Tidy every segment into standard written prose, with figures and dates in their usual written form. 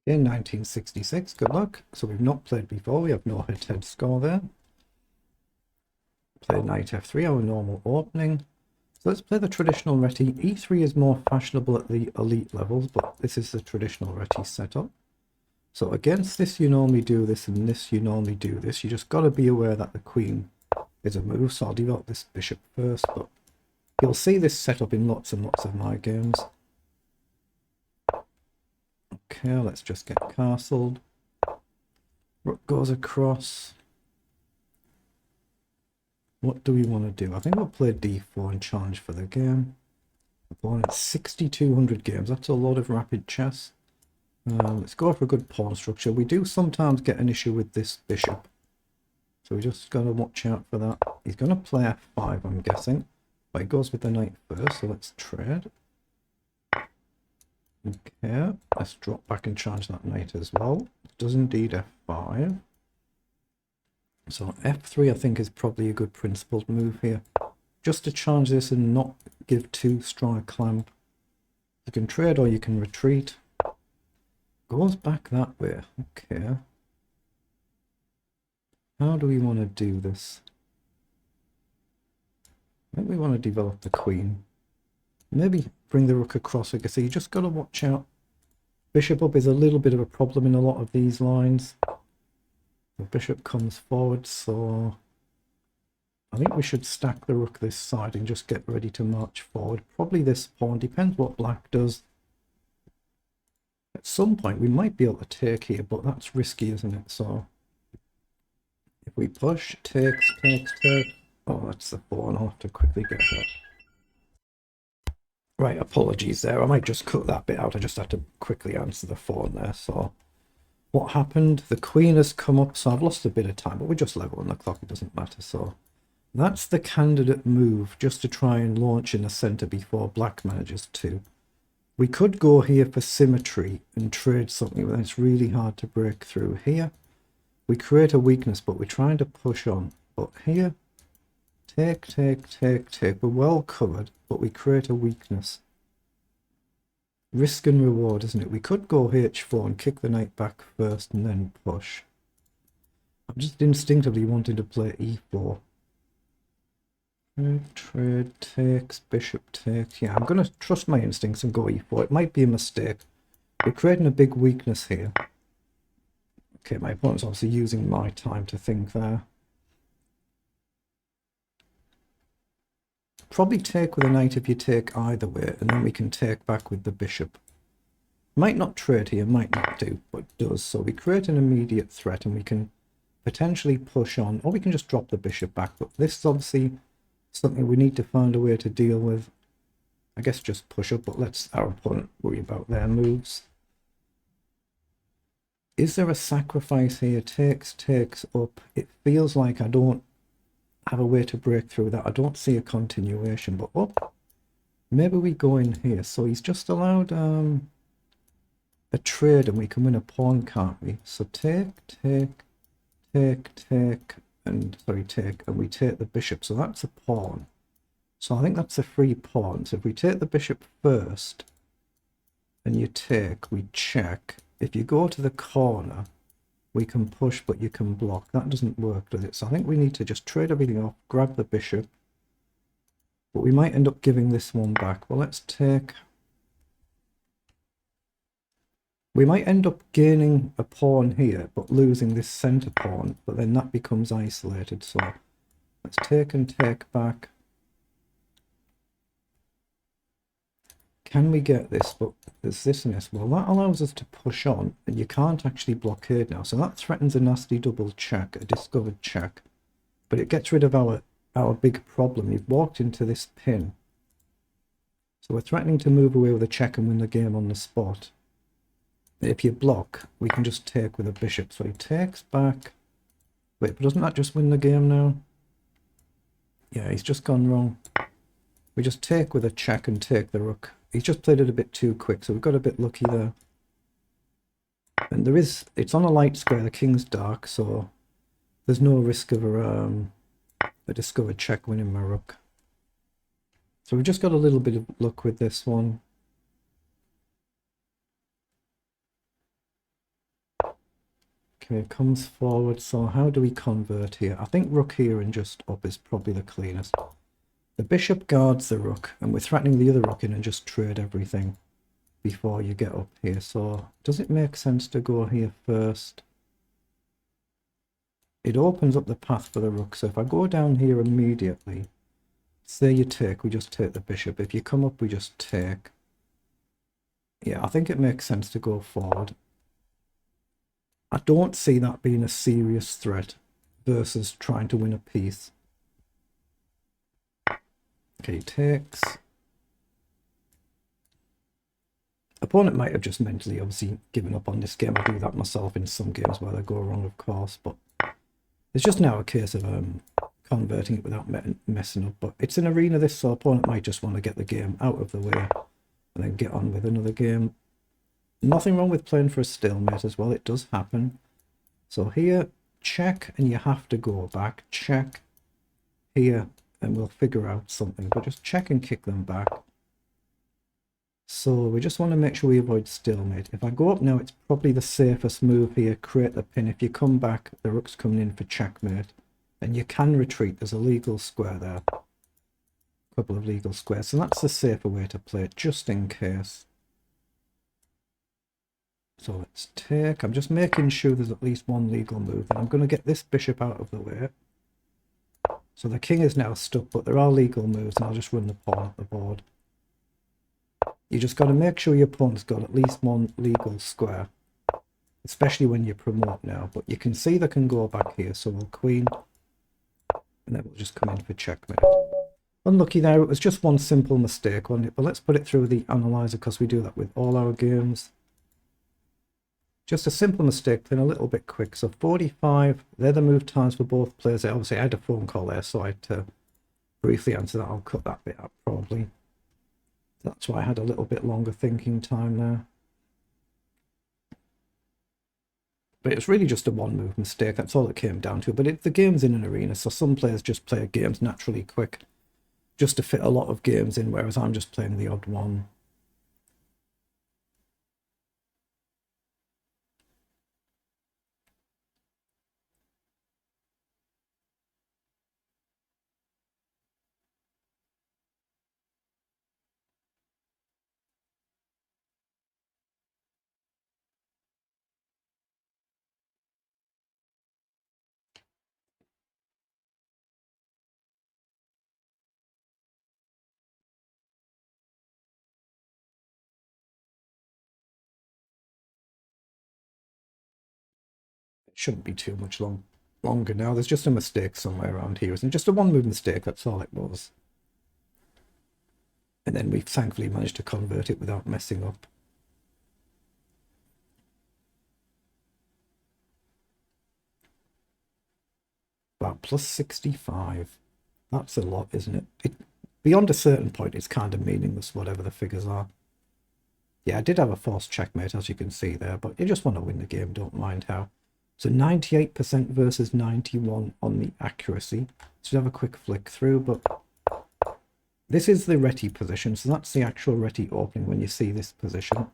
In 1966, good luck. So we've not played before, we have no head-to-head score there. Play knight f3, our normal opening. So let's play the traditional reti. e3 is more fashionable at the elite levels, but this is the traditional reti setup. So against this you normally do this, and this you normally do this. You just got to be aware that the queen is a move, so I'll develop this bishop first, but you'll see this setup in lots and lots of my games. Okay, let's just get castled. Rook goes across. What do we want to do? I think we'll play d4 and challenge for the game. Opponent's 6,200 games. That's a lot of rapid chess. Let's go for a good pawn structure. We do sometimes get an issue with this bishop, so we just got to watch out for that. He's going to play f5, I'm guessing, but he goes with the knight first, so let's trade. Okay, let's drop back and challenge that knight as well. It does indeed f5. So f3 I think is probably a good principled move here. Just to challenge this and not give too strong a clamp. You can trade or you can retreat. Goes back that way. Okay. How do we want to do this? I think we want to develop the queen. Maybe bring the rook across. Like I say, you just got to watch out. Bishop up is a little bit of a problem in a lot of these lines. The bishop comes forward, so I think we should stack the rook this side and just get ready to march forward. Probably this pawn, depends what black does. At some point we might be able to take here, but that's risky, isn't it? So if we push, takes. Oh, that's the pawn. I'll have to quickly get that. Right, apologies there. I might just cut that bit out. I just had to quickly answer the phone there. So what happened? The queen has come up, so I've lost a bit of time, but we're just level on the clock. It doesn't matter. So that's the candidate move, just to try and launch in the center before black manages to. We could go here for symmetry and trade something, but it's really hard to break through here. We create a weakness, but we're trying to push on. But here, take. We're well covered, but we create a weakness. Risk and reward, isn't it? We could go h4 and kick the knight back first and then push. I'm just instinctively wanting to play e4. Trade takes, bishop takes. Yeah, I'm going to trust my instincts and go e4. It might be a mistake. We're creating a big weakness here. Okay, my opponent's obviously using my time to think there. Probably take with a knight if you take either way, and then we can take back with the bishop. Might not trade here, might not do, but does. So we create an immediate threat and we can potentially push on, or we can just drop the bishop back. But this is obviously something we need to find a way to deal with. I guess just push up, but let's our opponent worry about their moves. Is there a sacrifice here? Takes up. It feels like I don't have a way to break through that. I don't see a continuation, but up. Maybe we go in here. So he's just allowed a trade and we can win a pawn, can't we? So take, and we take the bishop. So that's a pawn. So I think that's a free pawn. So if we take the bishop first and you take, we check. If you go to the corner, we can push, but you can block. That doesn't work, does it? So I think we need to just trade everything off, grab the bishop. But we might end up giving this one back. Well, let's take. We might end up gaining a pawn here, but losing this center pawn. But then that becomes isolated. So let's take and take back. Can we get this? But there's this and this. Well, that allows us to push on, and you can't actually blockade now. So that threatens a nasty double check, a discovered check. But it gets rid of our big problem. You've walked into this pin. So we're threatening to move away with a check and win the game on the spot. If you block, we can just take with a bishop. So he takes back. Wait, but doesn't that just win the game now? Yeah, he's just gone wrong. We just take with a check and take the rook. He's just played it a bit too quick, so we've got a bit lucky there. And it's on a light square, the king's dark, so there's no risk of a discovered check winning my rook. So we've just got a little bit of luck with this one. Okay, comes forward. So how do we convert here? I think rook here and just up is probably the cleanest. The bishop guards the rook, and we're threatening the other rook in and just trade everything before you get up here. So does it make sense to go here first? It opens up the path for the rook. So if I go down here immediately, say you take, we just take the bishop. If you come up, we just take. Yeah, I think it makes sense to go forward. I don't see that being a serious threat versus trying to win a piece. Okay, takes. Opponent might have just mentally obviously given up on this game. I do that myself in some games where they go wrong, of course, but it's just now a case of converting it without messing up. But it's an arena this, so opponent might just want to get the game out of the way and then get on with another game. Nothing wrong with playing for a stalemate as well. It does happen. So here, check, and you have to go back. Check here, and we'll figure out something. But just check and kick them back. So we just want to make sure we avoid stalemate. If I go up now, it's probably the safest move here. Create the pin. If you come back, the rook's coming in for checkmate. And you can retreat. There's a legal square there. A couple of legal squares. So that's the safer way to play it, just in case. So let's take. I'm just making sure there's at least one legal move. And I'm going to get this bishop out of the way. So the king is now stuck, but there are legal moves, and I'll just run the pawn up the board. You just got to make sure your opponent's got at least one legal square, especially when you promote now. But you can see they can go back here, so we'll queen, and then we'll just come in for checkmate. Unlucky there, it was just one simple mistake, wasn't it? But let's put it through the analyzer, because we do that with all our games. Just a simple mistake, playing a little bit quick. So 45, they're the move times for both players. Obviously, I had a phone call there, so I had to briefly answer that. I'll cut that bit out probably. That's why I had a little bit longer thinking time there. But it's really just a one-move mistake. That's all it came down to. But the game's in an arena, so some players just play games naturally quick just to fit a lot of games in, whereas I'm just playing the odd one. Shouldn't be too much longer now. There's just a mistake somewhere around here. It's just a one-move mistake, that's all it was. And then we've thankfully managed to convert it without messing up. About plus 65. That's a lot, isn't it? Beyond a certain point, it's kind of meaningless, whatever the figures are. Yeah, I did have a forced checkmate, as you can see there, but you just want to win the game, don't mind how. So 98% versus 91 on the accuracy. Let's have a quick flick through, but this is the reti position, so that's the actual reti opening when you see this position.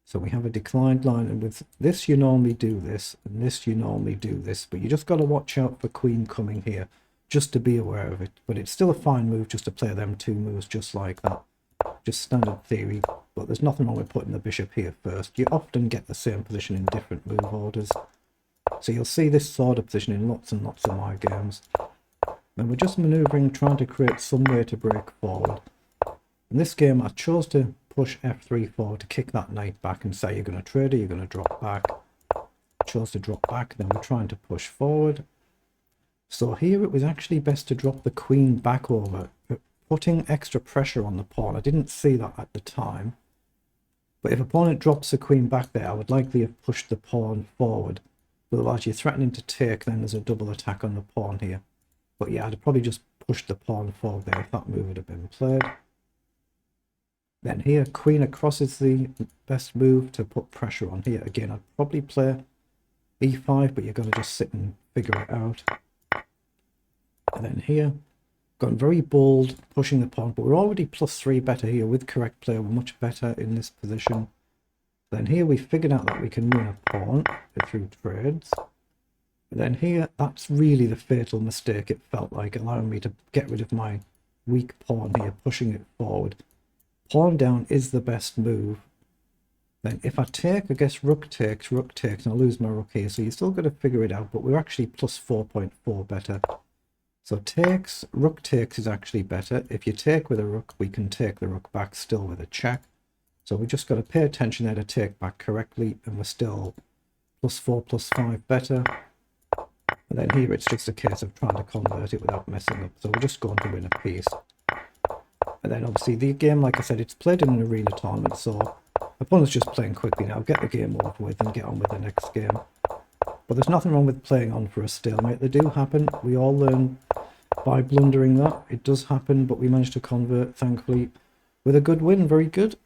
So we have a declined line, and with this you normally do this, and this you normally do this, but you just got to watch out for queen coming here, just to be aware of it. But it's still a fine move just to play them two moves just like that. Just standard theory, but there's nothing wrong with putting the bishop here first. You often get the same position in different move orders. So you'll see this sort of position in lots and lots of my games. And we're just manoeuvring, trying to create some way to break forward. In this game, I chose to push f3 forward to kick that knight back and say you're going to trade or you're going to drop back. Chose to drop back, then we're trying to push forward. So here it was actually best to drop the queen back over, putting extra pressure on the pawn. I didn't see that at the time. But if opponent drops the queen back there, I would likely have pushed the pawn forward. Otherwise you're threatening to take, then there's a double attack on the pawn here. But yeah, I'd probably just pushed the pawn forward there if that move would have been played. Then here, queen across is the best move to put pressure on here. Again, I'd probably play e5, but you've got to just sit and figure it out. And then here, gone very bold, pushing the pawn, but we're already +3 better here. With correct play, we're much better in this position. Then here we figured out that we can win a pawn through trades. And then here, that's really the fatal mistake it felt like, allowing me to get rid of my weak pawn here, pushing it forward. Pawn down is the best move. Then if I take, I guess rook takes, and I'll lose my rook here. So you still got to figure it out, but we're actually plus 4.4 better. So takes, rook takes is actually better. If you take with a rook, we can take the rook back still with a check. So we just got to pay attention there to take back correctly, and we're still plus 4, plus 5 better. And then here it's just a case of trying to convert it without messing up. So we're just going to win a piece. And then obviously the game, like I said, it's played in an arena tournament, so opponent's just playing quickly now. Get the game over with and get on with the next game. But there's nothing wrong with playing on for a stalemate. They do happen. We all learn by blundering that. It does happen, but we managed to convert, thankfully, with a good win. Very good.